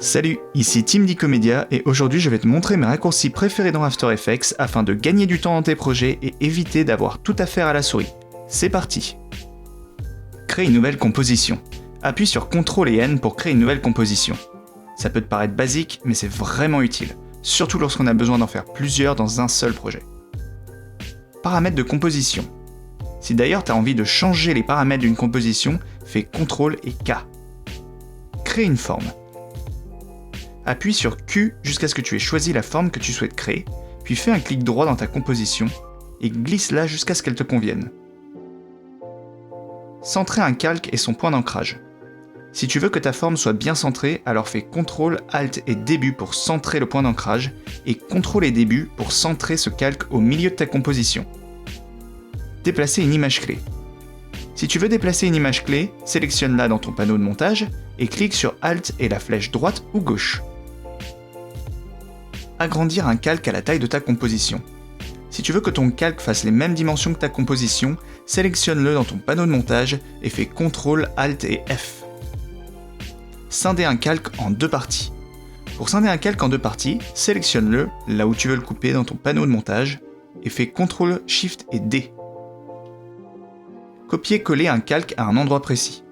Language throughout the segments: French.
Salut, ici Tim d'Icomedia et aujourd'hui je vais te montrer mes raccourcis préférés dans After Effects afin de gagner du temps dans tes projets et éviter d'avoir tout à faire à la souris. C'est parti. Crée une nouvelle composition. Appuie sur CTRL et N pour créer une nouvelle composition. Ça peut te paraître basique, mais c'est vraiment utile, surtout lorsqu'on a besoin d'en faire plusieurs dans un seul projet. Paramètres de composition. Si d'ailleurs tu as envie de changer les paramètres d'une composition, fais CTRL et K. Crée une forme. Appuie sur Q jusqu'à ce que tu aies choisi la forme que tu souhaites créer, puis fais un clic droit dans ta composition et glisse-la jusqu'à ce qu'elle te convienne. Centrer un calque est son point d'ancrage. Si tu veux que ta forme soit bien centrée, alors fais CTRL, ALT et début pour centrer le point d'ancrage et CTRL et début pour centrer ce calque au milieu de ta composition. Déplacer une image clé. Si tu veux déplacer une image clé, sélectionne-la dans ton panneau de montage et clique sur Alt et la flèche droite ou gauche. Agrandir un calque à la taille de ta composition. Si tu veux que ton calque fasse les mêmes dimensions que ta composition, sélectionne-le dans ton panneau de montage et fais CTRL, ALT et F. Scinder un calque en deux parties. Pour scinder un calque en deux parties, sélectionne-le là où tu veux le couper dans ton panneau de montage et fais CTRL, SHIFT et D. Copier-coller un calque à un endroit précis.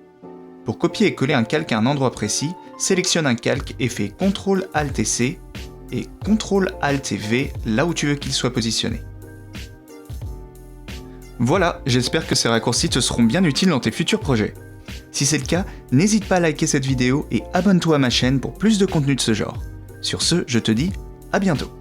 Pour copier et coller un calque à un endroit précis, sélectionne un calque et fais CTRL, ALT et C et CTRL, ALT et V là où tu veux qu'il soit positionné. Voilà, j'espère que ces raccourcis te seront bien utiles dans tes futurs projets. Si c'est le cas, n'hésite pas à liker cette vidéo et abonne-toi à ma chaîne pour plus de contenu de ce genre. Sur ce, je te dis à bientôt.